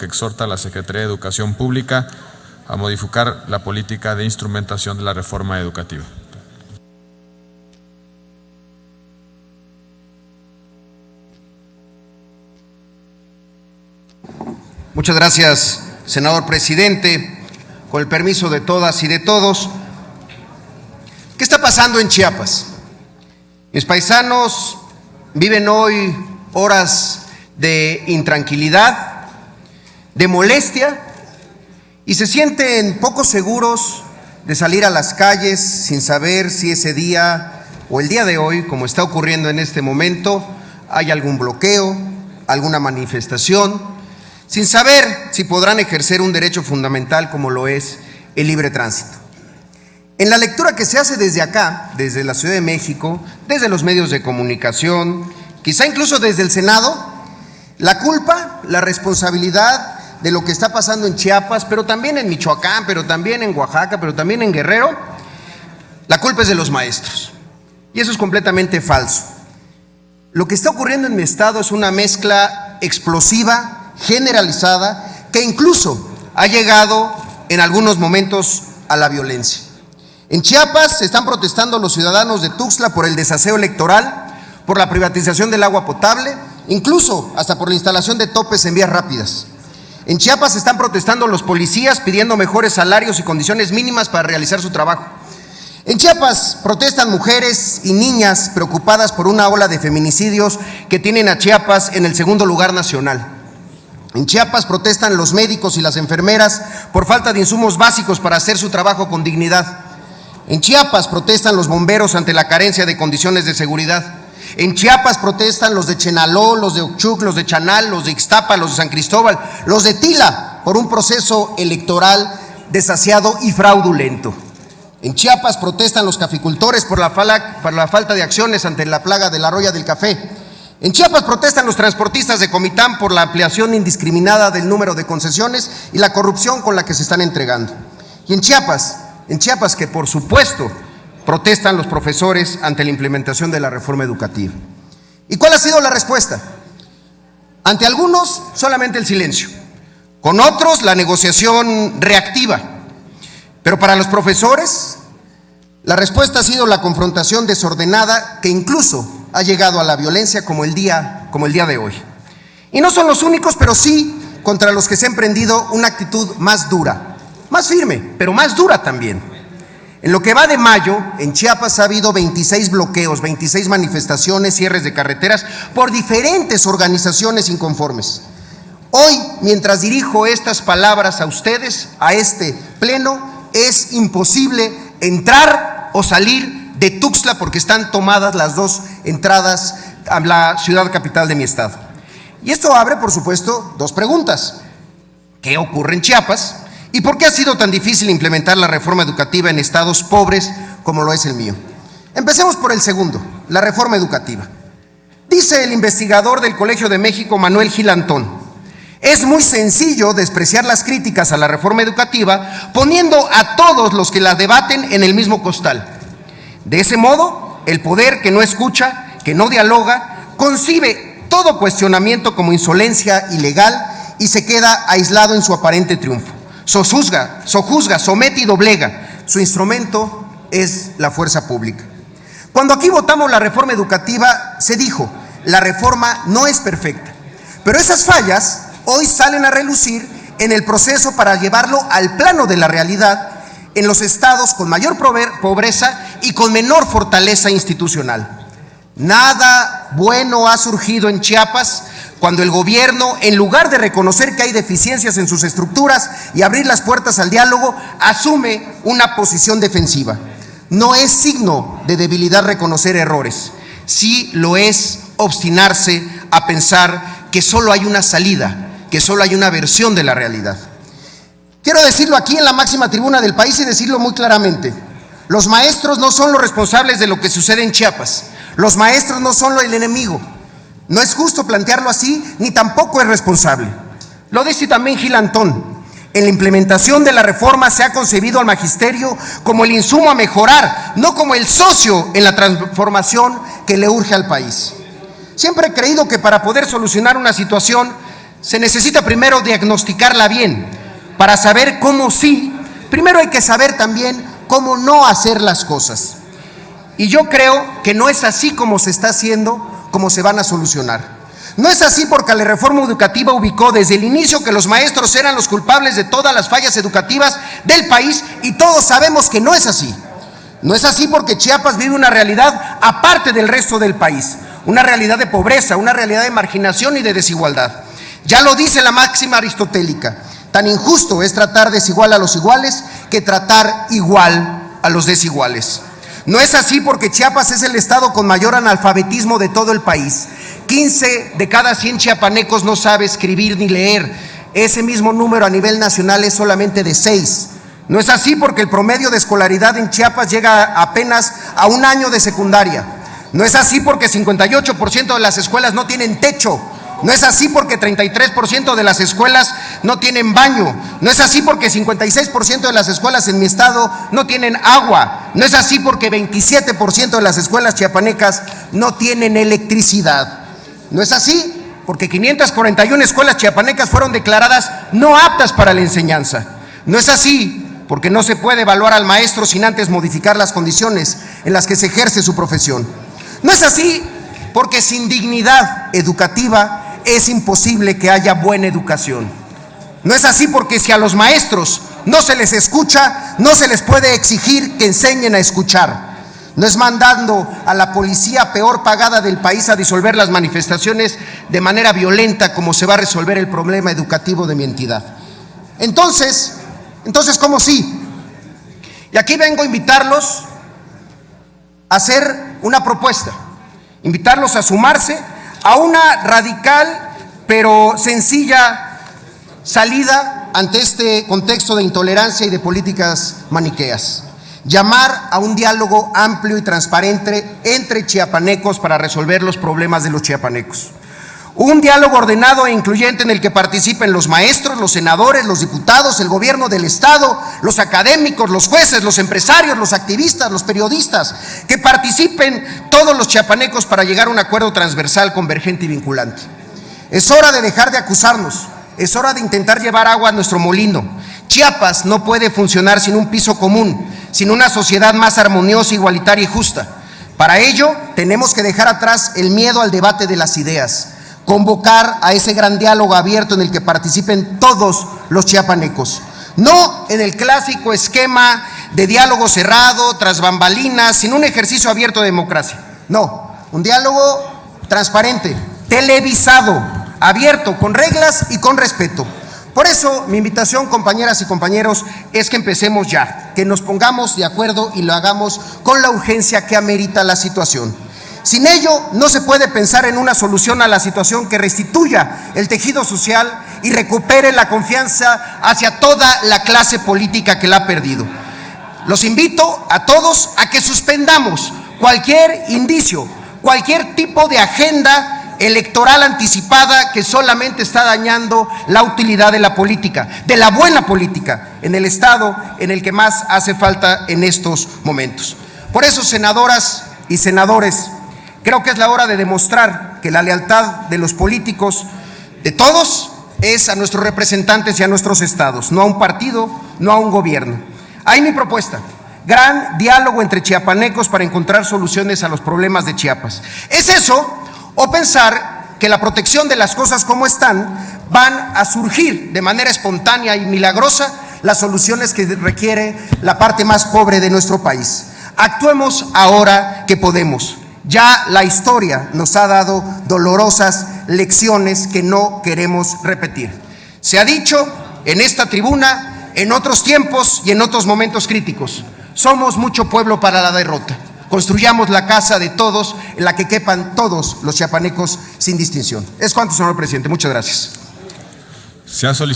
que exhorta a la Secretaría de Educación Pública a modificar la política de instrumentación de la reforma educativa. Muchas gracias, senador presidente. Con el permiso de todas y de todos, ¿qué está pasando en Chiapas? Mis paisanos viven hoy horas de intranquilidad, de molestia, y se sienten poco seguros de salir a las calles sin saber si ese día o el día de hoy, como está ocurriendo en este momento, hay algún bloqueo, alguna manifestación, sin saber si podrán ejercer un derecho fundamental como lo es el libre tránsito. En la lectura que se hace desde acá, desde la Ciudad de México, desde los medios de comunicación, quizá incluso desde el Senado, la culpa, la responsabilidad de lo que está pasando en Chiapas, pero también en Michoacán, pero también en Oaxaca, pero también en Guerrero, la culpa es de los maestros. Y eso es completamente falso. Lo que está ocurriendo en mi estado es una mezcla explosiva, generalizada, que incluso ha llegado en algunos momentos a la violencia. En Chiapas se están protestando los ciudadanos de Tuxtla por el desaseo electoral, por la privatización del agua potable, incluso hasta por la instalación de topes en vías rápidas. En Chiapas se están protestando los policías pidiendo mejores salarios y condiciones mínimas para realizar su trabajo. En Chiapas protestan mujeres y niñas preocupadas por una ola de feminicidios que tienen a Chiapas en el segundo lugar nacional. En Chiapas protestan los médicos y las enfermeras por falta de insumos básicos para hacer su trabajo con dignidad. En Chiapas protestan los bomberos ante la carencia de condiciones de seguridad. En Chiapas protestan los de Chenaló, los de Ochuc, los de Chanal, los de Ixtapa, los de San Cristóbal, los de Tila, por un proceso electoral desasiado y fraudulento. En Chiapas protestan los caficultores por la falta de acciones ante la plaga de la roya del café. En Chiapas protestan los transportistas de Comitán por la ampliación indiscriminada del número de concesiones y la corrupción con la que se están entregando. Y en Chiapas que por supuesto protestan los profesores ante la implementación de la reforma educativa. ¿Y cuál ha sido la respuesta? Ante algunos, solamente el silencio. Con otros, la negociación reactiva. Pero para los profesores, la respuesta ha sido la confrontación desordenada que incluso ha llegado a la violencia como el día de hoy. Y no son los únicos, pero sí contra los que se ha emprendido una actitud más dura, más firme, pero más dura también. En lo que va de mayo, en Chiapas ha habido 26 bloqueos, 26 manifestaciones, cierres de carreteras por diferentes organizaciones inconformes. Hoy, mientras dirijo estas palabras a ustedes, a este pleno, es imposible entrar o salir de Tuxtla porque están tomadas las dos entradas a la ciudad capital de mi estado. Y esto abre, por supuesto, dos preguntas. ¿Qué ocurre en Chiapas? ¿Y por qué ha sido tan difícil implementar la reforma educativa en estados pobres como lo es el mío? Empecemos por el segundo, la reforma educativa. Dice el investigador del Colegio de México, Manuel Gil Antón: es muy sencillo despreciar las críticas a la reforma educativa poniendo a todos los que la debaten en el mismo costal. De ese modo, el poder que no escucha, que no dialoga, concibe todo cuestionamiento como insolencia ilegal y se queda aislado en su aparente triunfo. Sojuzga, somete y doblega. Su instrumento es la fuerza pública. Cuando aquí votamos la reforma educativa, se dijo, la reforma no es perfecta, pero esas fallas hoy salen a relucir en el proceso para llevarlo al plano de la realidad en los estados con mayor pobreza y con menor fortaleza institucional. Nada bueno ha surgido en Chiapas cuando el gobierno, en lugar de reconocer que hay deficiencias en sus estructuras y abrir las puertas al diálogo, asume una posición defensiva. No es signo de debilidad reconocer errores, sí lo es obstinarse a pensar que solo hay una salida, que solo hay una versión de la realidad. Quiero decirlo aquí en la máxima tribuna del país y decirlo muy claramente. Los maestros no son los responsables de lo que sucede en Chiapas. Los maestros no son el enemigo. No es justo plantearlo así, ni tampoco es responsable. Lo dice también Gil Antón. En la implementación de la reforma se ha concebido al magisterio como el insumo a mejorar, no como el socio en la transformación que le urge al país. Siempre he creído que para poder solucionar una situación se necesita primero diagnosticarla bien. Para saber cómo sí, primero hay que saber también cómo no hacer las cosas. Y yo creo que no es así como se está haciendo, como se van a solucionar. No es así porque la reforma educativa ubicó desde el inicio que los maestros eran los culpables de todas las fallas educativas del país, y todos sabemos que no es así. No es así porque Chiapas vive una realidad aparte del resto del país, una realidad de pobreza, una realidad de marginación y de desigualdad. Ya lo dice la máxima aristotélica: tan injusto es tratar desigual a los iguales que tratar igual a los desiguales. No es así porque Chiapas es el estado con mayor analfabetismo de todo el país. 15 de cada 100 chiapanecos no sabe escribir ni leer. Ese mismo número a nivel nacional es solamente de 6. No es así porque el promedio de escolaridad en Chiapas llega apenas a 1 año de secundaria. No es así porque 58% de las escuelas no tienen techo. No es así porque 33% de las escuelas no tienen baño. No es así porque 56% de las escuelas en mi estado no tienen agua. No es así porque 27% de las escuelas chiapanecas no tienen electricidad. No es así porque 541 escuelas chiapanecas fueron declaradas no aptas para la enseñanza. No es así porque no se puede evaluar al maestro sin antes modificar las condiciones en las que se ejerce su profesión. No es así porque sin dignidad educativa es imposible que haya buena educación. No es así porque si a los maestros no se les escucha, no se les puede exigir que enseñen a escuchar. No es mandando a la policía peor pagada del país a disolver las manifestaciones de manera violenta como se va a resolver el problema educativo de mi entidad. Entonces, ¿cómo sí? Y aquí vengo a invitarlos a hacer una propuesta, invitarlos a sumarse a una radical pero sencilla salida ante este contexto de intolerancia y de políticas maniqueas. Llamar a un diálogo amplio y transparente entre chiapanecos para resolver los problemas de los chiapanecos. Un diálogo ordenado e incluyente en el que participen los maestros, los senadores, los diputados, el gobierno del estado, los académicos, los jueces, los empresarios, los activistas, los periodistas, que participen todos los chiapanecos para llegar a un acuerdo transversal, convergente y vinculante. Es hora de dejar de acusarnos, es hora de intentar llevar agua a nuestro molino. Chiapas no puede funcionar sin un piso común, sin una sociedad más armoniosa, igualitaria y justa. Para ello, tenemos que dejar atrás el miedo al debate de las ideas, convocar a ese gran diálogo abierto en el que participen todos los chiapanecos. No en el clásico esquema de diálogo cerrado, tras bambalinas, sin un ejercicio abierto de democracia. No, un diálogo transparente, televisado, abierto, con reglas y con respeto. Por eso, mi invitación, compañeras y compañeros, es que empecemos ya, que nos pongamos de acuerdo y lo hagamos con la urgencia que amerita la situación. Sin ello, no se puede pensar en una solución a la situación que restituya el tejido social y recupere la confianza hacia toda la clase política que la ha perdido. Los invito a todos a que suspendamos cualquier indicio, cualquier tipo de agenda electoral anticipada que solamente está dañando la utilidad de la política, de la buena política, en el estado en el que más hace falta en estos momentos. Por eso, senadoras y senadores, creo que es la hora de demostrar que la lealtad de los políticos, de todos, es a nuestros representantes y a nuestros estados, no a un partido, no a un gobierno. Ahí mi propuesta: gran diálogo entre chiapanecos para encontrar soluciones a los problemas de Chiapas. ¿Es eso o pensar que la protección de las cosas como están van a surgir de manera espontánea y milagrosa las soluciones que requiere la parte más pobre de nuestro país? Actuemos ahora que podemos. Ya la historia nos ha dado dolorosas lecciones que no queremos repetir. Se ha dicho en esta tribuna, en otros tiempos y en otros momentos críticos: somos mucho pueblo para la derrota. Construyamos la casa de todos, en la que quepan todos los chiapanecos sin distinción. Es cuanto, señor presidente. Muchas gracias. Se ha solicitado